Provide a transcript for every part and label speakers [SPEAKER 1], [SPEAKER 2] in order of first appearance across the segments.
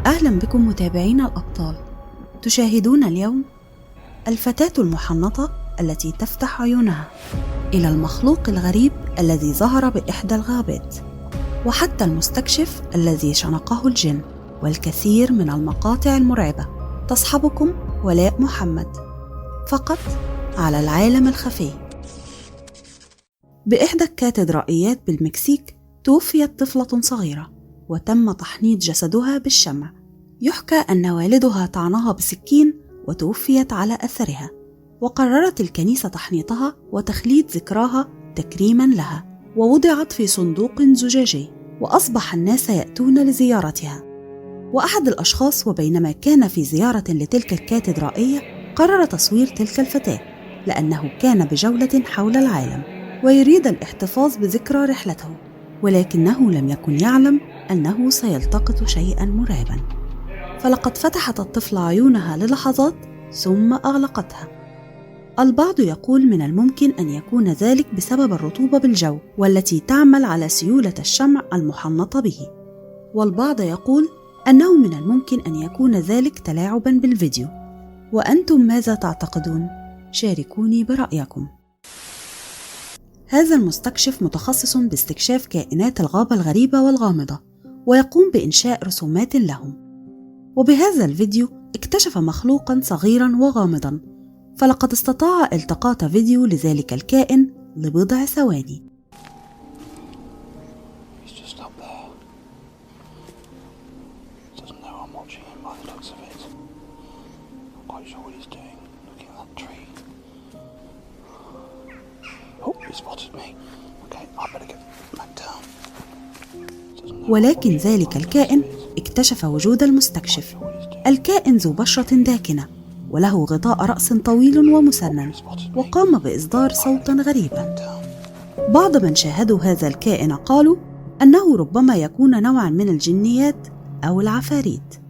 [SPEAKER 1] أهلا بكم متابعين الأبطال. تشاهدون اليوم الفتاة المحنطة التي تفتح عيونها، إلى المخلوق الغريب الذي ظهر بإحدى الغابات، وحتى المستكشف الذي شنقه الجن، والكثير من المقاطع المرعبة. تصحبكم ولاء محمد، فقط على العالم الخفي. بإحدى الكاتدرائيات بالمكسيك توفيت طفلة صغيرة وتم تحنيط جسدها بالشمع. يحكى أن والدها طعنها بسكين وتوفيت على أثرها، وقررت الكنيسة تحنيطها وتخليد ذكراها تكريما لها، ووضعت في صندوق زجاجي، وأصبح الناس يأتون لزيارتها. وأحد الأشخاص وبينما كان في زيارة لتلك الكاتدرائية قرر تصوير تلك الفتاة، لأنه كان بجولة حول العالم ويريد الاحتفاظ بذكرى رحلته، ولكنه لم يكن يعلم أنه سيلتقط شيئا مرعبا. فلقد فتحت الطفلة عيونها للحظات ثم أغلقتها. البعض يقول من الممكن أن يكون ذلك بسبب الرطوبة بالجو والتي تعمل على سيولة الشمع المحنطة به، والبعض يقول أنه من الممكن أن يكون ذلك تلاعبا بالفيديو. وأنتم ماذا تعتقدون؟ شاركوني برأيكم. هذا المستكشف متخصص باستكشاف كائنات الغابة الغريبة والغامضة، ويقوم بإنشاء رسومات لهم. وبهذا الفيديو اكتشف مخلوقا صغيرا وغامضا، فلقد استطاع التقاط فيديو لذلك الكائن لبضع ثواني. ولكن ذلك الكائن اكتشف وجود المستكشف. الكائن ذو بشرة داكنة وله غطاء رأس طويل ومسنن، وقام بإصدار صوتا غريبا. بعض من شاهدوا هذا الكائن قالوا أنه ربما يكون نوعا من الجنيات أو العفاريت.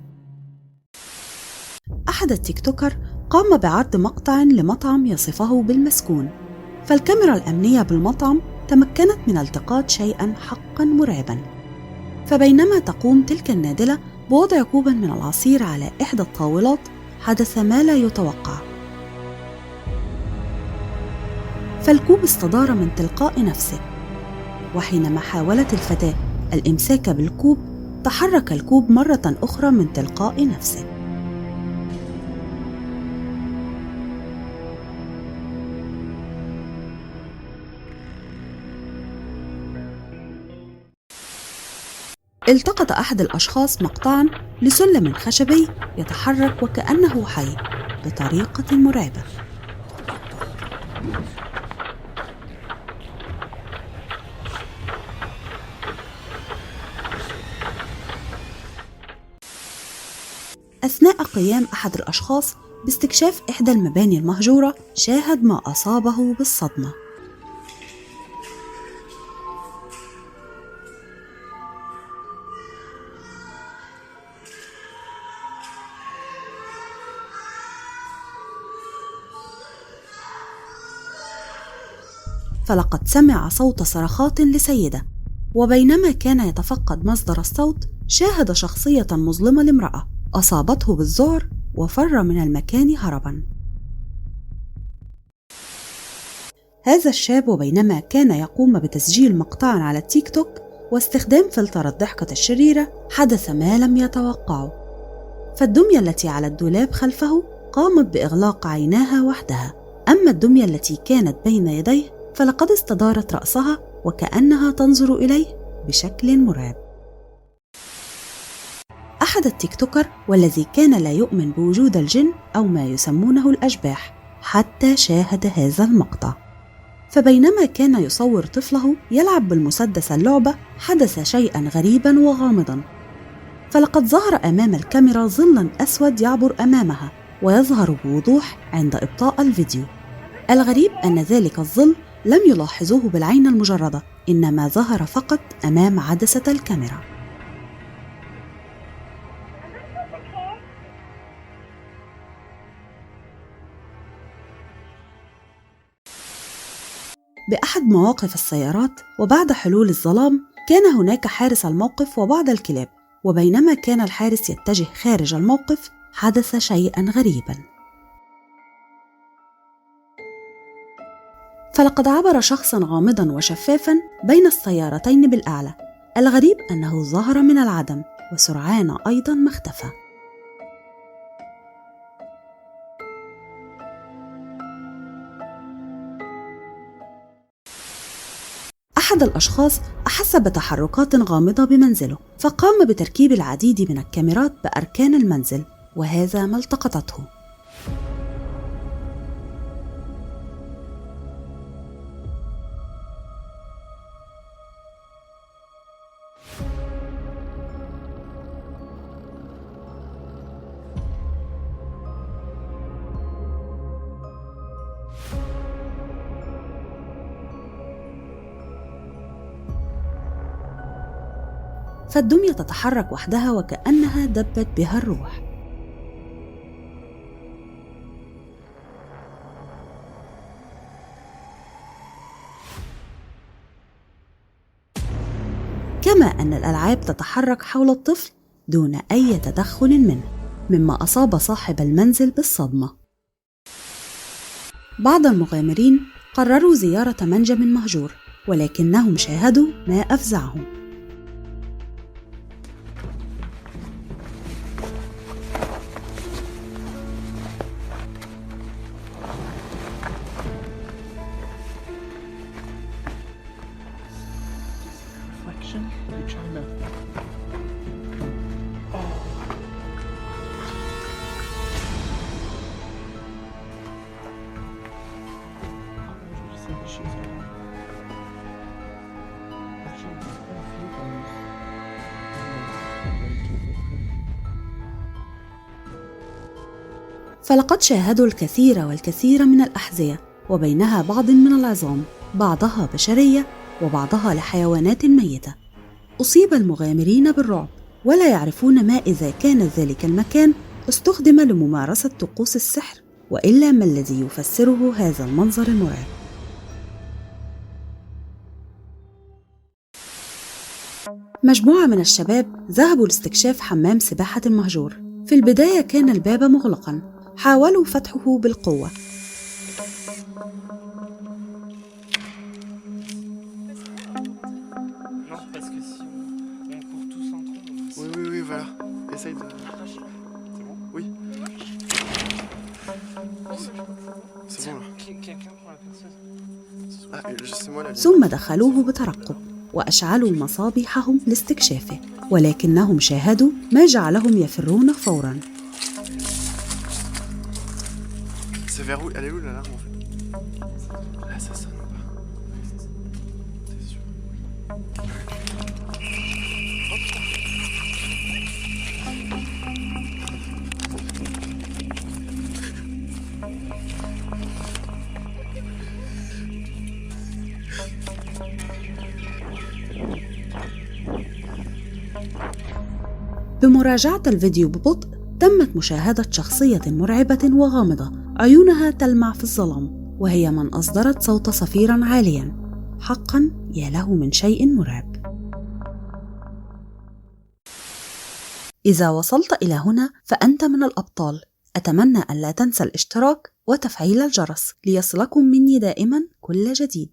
[SPEAKER 1] أحد التيك توكر قام بعرض مقطع لمطعم يصفه بالمسكون، فالكاميرا الأمنية بالمطعم تمكنت من التقاط شيئا حقا مرعبا. فبينما تقوم تلك النادلة بوضع كوبا من العصير على إحدى الطاولات، حدث ما لا يتوقع، فالكوب استدار من تلقاء نفسه، وحينما حاولت الفتاة الإمساك بالكوب تحرك الكوب مرة أخرى من تلقاء نفسه. التقط أحد الأشخاص مقطعاً لسلم خشبي يتحرك وكأنه حي بطريقة مرعبة. أثناء قيام أحد الأشخاص باستكشاف إحدى المباني المهجورة، شاهد ما أصابه بالصدمة. فلقد سمع صوت صرخات لسيدة، وبينما كان يتفقد مصدر الصوت شاهد شخصية مظلمة لامرأة أصابته بالذعر وفر من المكان هربا. هذا الشاب وبينما كان يقوم بتسجيل مقطعا على التيك توك واستخدام فلتر الضحكة الشريرة، حدث ما لم يتوقعه، فالدمية التي على الدولاب خلفه قامت بإغلاق عيناها وحدها، أما الدمية التي كانت بين يديه فلقد استدارت رأسها وكأنها تنظر إليه بشكل مرعب. أحد التيك توكر والذي كان لا يؤمن بوجود الجن أو ما يسمونه الأشباح حتى شاهد هذا المقطع، فبينما كان يصور طفله يلعب بالمسدس اللعبة حدث شيئا غريبا وغامضا، فلقد ظهر أمام الكاميرا ظل أسود يعبر أمامها ويظهر بوضوح عند إبطاء الفيديو. الغريب أن ذلك الظل لم يلاحظوه بالعين المجردة، إنما ظهر فقط أمام عدسة الكاميرا. بأحد مواقف السيارات وبعد حلول الظلام كان هناك حارس الموقف وبعض الكلاب، وبينما كان الحارس يتجه خارج الموقف حدث شيئا غريبا. فلقد عبر شخصا غامضا وشفافا بين السيارتين بالأعلى. الغريب أنه ظهر من العدم وسرعان أيضا ما اختفى. أحد الأشخاص أحس بتحركات غامضة بمنزله، فقام بتركيب العديد من الكاميرات بأركان المنزل، وهذا ما التقطته. فالدمية تتحرك وحدها وكأنها دبت بها الروح. كما أن الألعاب تتحرك حول الطفل دون أي تدخل منه، مما أصاب صاحب المنزل بالصدمة. بعض المغامرين قرروا زيارة منجم مهجور، ولكنهم شاهدوا ما أفزعهم. فلقد شاهدوا الكثير والكثير من الأحذية، وبينها بعض من العظام، بعضها بشرية وبعضها لحيوانات ميتة. أصيب المغامرين بالرعب، ولا يعرفون ما إذا كان ذلك المكان استخدم لممارسة طقوس السحر، وإلا ما الذي يفسره هذا المنظر المرعب. مجموعة من الشباب ذهبوا لاستكشاف حمام سباحة مهجور. في البداية كان الباب مغلقا، حاولوا فتحه بالقوة، ثم دخلوه بترقب وأشعلوا مصابيحهم لاستكشافه، ولكنهم شاهدوا ما جعلهم يفرون فوراً. بمراجعة الفيديو ببطء تمت مشاهدة شخصية مرعبة وغامضة عيونها تلمع في الظلام، وهي من أصدرت صوت صفيرا عاليا. حقا يا له من شيء مرعب. إذا وصلت إلى هنا فأنت من الأبطال. أتمنى أن لا تنسى الاشتراك وتفعيل الجرس ليصلكم مني دائما كل جديد.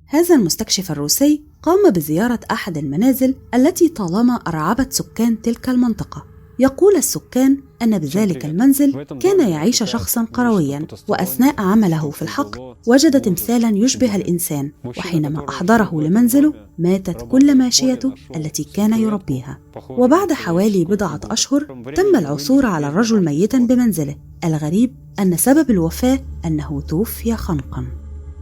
[SPEAKER 1] هذا المستكشف الروسي قام بزيارة أحد المنازل التي طالما أرعبت سكان تلك المنطقة. يقول السكان أن بذلك المنزل كان يعيش شخصاً قروياً، وأثناء عمله في الحقل وجد تمثالاً يشبه الإنسان، وحينما أحضره لمنزله ماتت كل ماشيته التي كان يربيها. وبعد حوالي بضعة أشهر تم العثور على الرجل ميتاً بمنزله. الغريب أن سبب الوفاة أنه توفي خنقاً.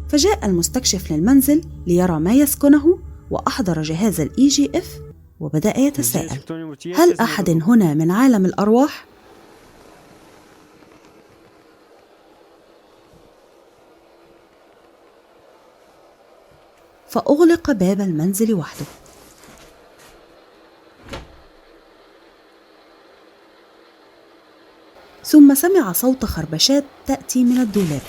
[SPEAKER 1] فجاء المستكشف للمنزل ليرى ما يسكنه، وأحضر جهاز الEGF وبدأ يتساءل: هل أحد هنا من عالم الأرواح؟ فأغلق باب المنزل وحده. ثم سمع صوت خربشات تأتي من الدولاب،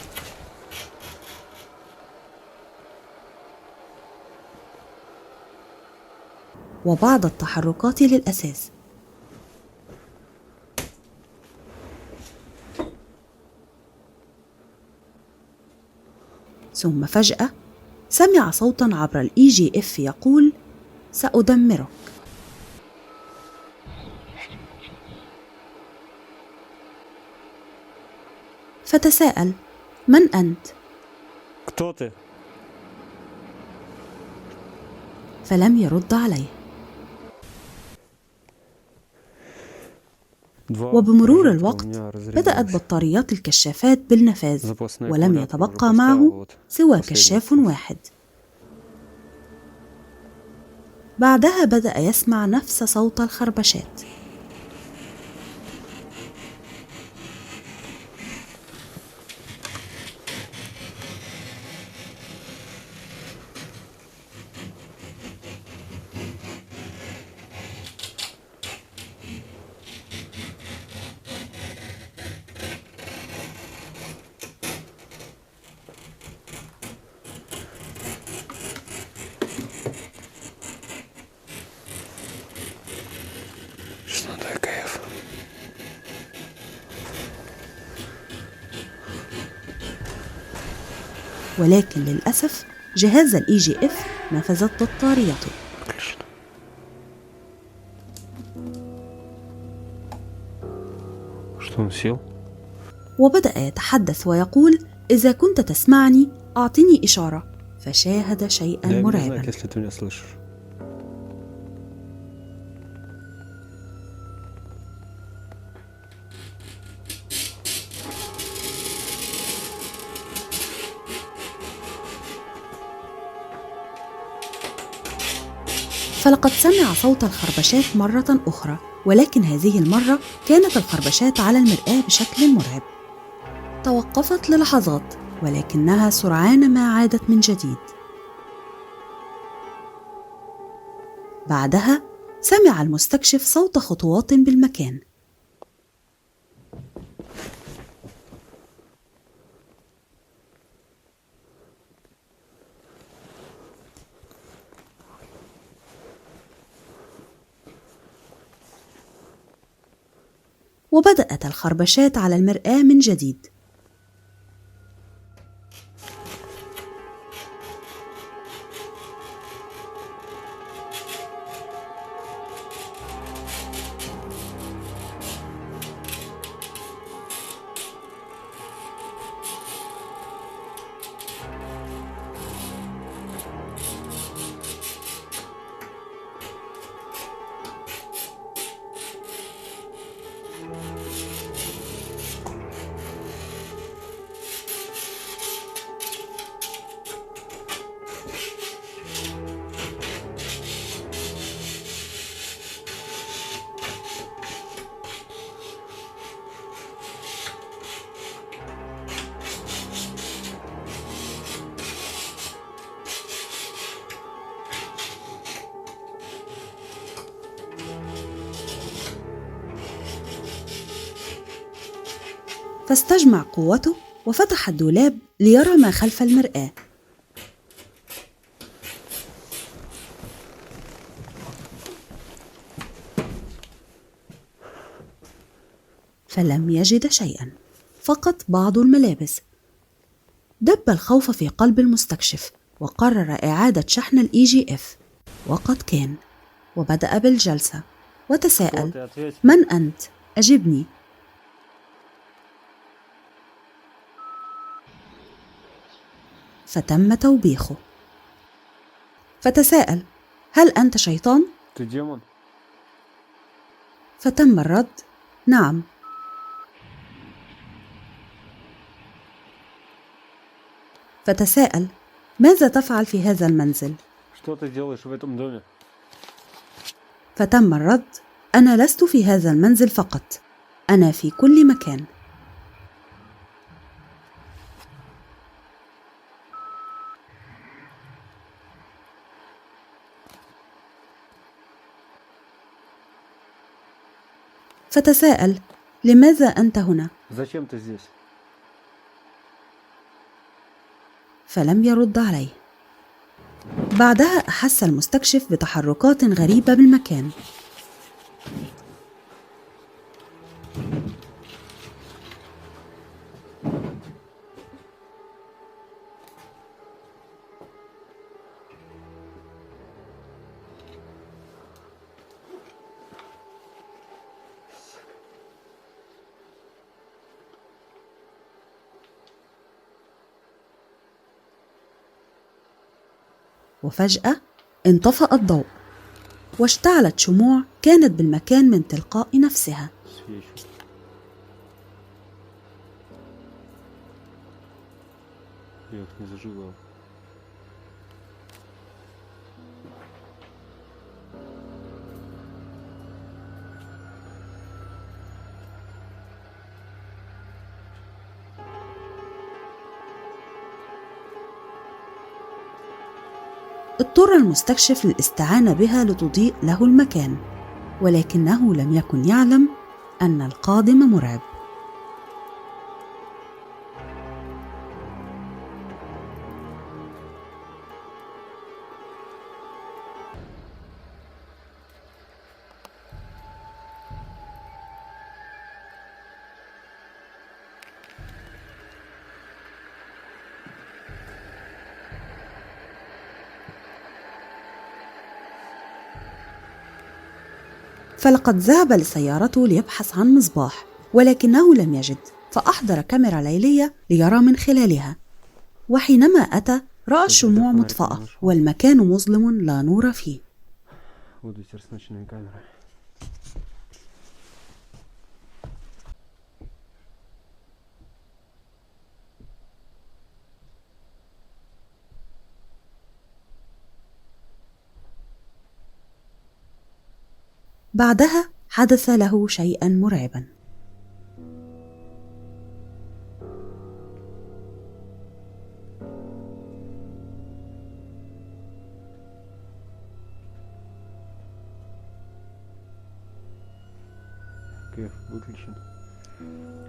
[SPEAKER 1] وبعض التحركات للأساس. ثم فجأة سمع صوتا عبر الEGF يقول: سأدمرك. فتساءل: من أنت؟ فلم يرد عليه. وبمرور الوقت بدأت بطاريات الكشافات بالنفاذ، ولم يتبقى معه سوى كشاف واحد. بعدها بدأ يسمع نفس صوت الخربشات. ولكن للأسف جهاز الEGF نفذت بطاريته. وبدأ يتحدث ويقول: إذا كنت تسمعني أعطني إشارة. فشاهد شيئا مرعبا. فلقد سمع صوت الخربشات مرة أخرى، ولكن هذه المرة كانت الخربشات على المرآة بشكل مرعب. توقفت للحظات، ولكنها سرعان ما عادت من جديد. بعدها سمع المستكشف صوت خطوات بالمكان. وبدأت الخربشات على المرآة من جديد. فاستجمع قوته وفتح الدولاب ليرى ما خلف المرآة. فلم يجد شيئا، فقط بعض الملابس. دب الخوف في قلب المستكشف، وقرر إعادة شحن الEGF. وقد كان. وبدأ بالجلسة وتساءل: من أنت؟ أجبني. فتم توبيخه. فتساءل: هل أنت شيطان؟ فتم الرد: نعم. فتساءل: ماذا تفعل في هذا المنزل؟ فتم الرد: أنا لست في هذا المنزل فقط، أنا في كل مكان. فتساءل: لماذا أنت هنا؟ فلم يرد عليه. بعدها أحس المستكشف بتحركات غريبة بالمكان. وفجأة انطفأ الضوء واشتعلت شموع كانت بالمكان من تلقاء نفسها. اضطر المستكشف للاستعانة بها لتضيء له المكان، ولكنه لم يكن يعلم أن القادم مرعب. فلقد ذهب لسيارته ليبحث عن مصباح، ولكنه لم يجد، فأحضر كاميرا ليلية ليرى من خلالها، وحينما أتى رأى الشموع مطفأة والمكان مظلم لا نور فيه. بعدها حدث له شيئا مرعبا.
[SPEAKER 2] Выключен.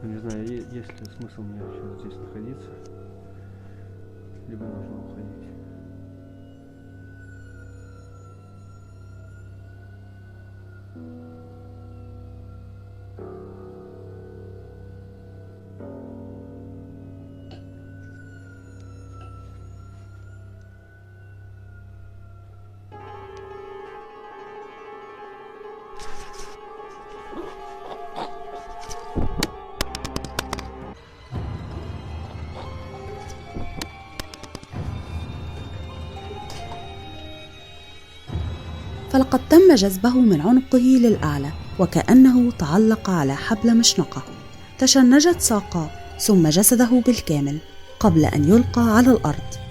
[SPEAKER 2] Не знаю, есть ли смысл мне сейчас здесь находиться, либо нужно уходить.
[SPEAKER 1] فلقد تم جذبه من عنقه للأعلى وكأنه تعلق على حبل مشنقة. تشنجت ساقاه ثم جسده بالكامل قبل أن يلقى على الأرض.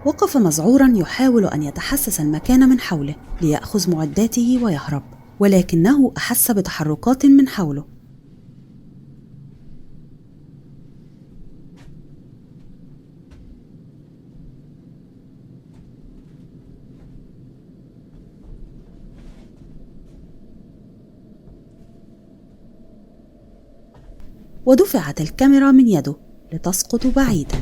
[SPEAKER 1] وقف مذعورا يحاول أن يتحسس المكان من حوله ليأخذ معداته ويهرب، ولكنه أحس بتحركات من حوله. ودفعت الكاميرا من يده لتسقط بعيدا.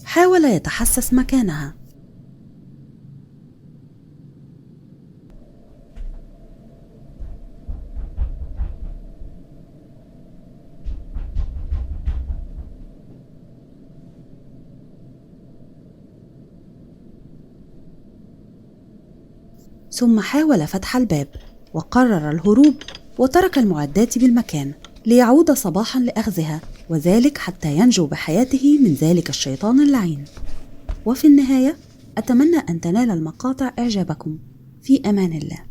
[SPEAKER 1] حاول يتحسس مكانها. ثم حاول فتح الباب وقرر الهروب، وترك المعدات بالمكان ليعود صباحا لأخذها، وذلك حتى ينجو بحياته من ذلك الشيطان اللعين. وفي النهاية أتمنى أن تنال المقاطع إعجابكم. في أمان الله.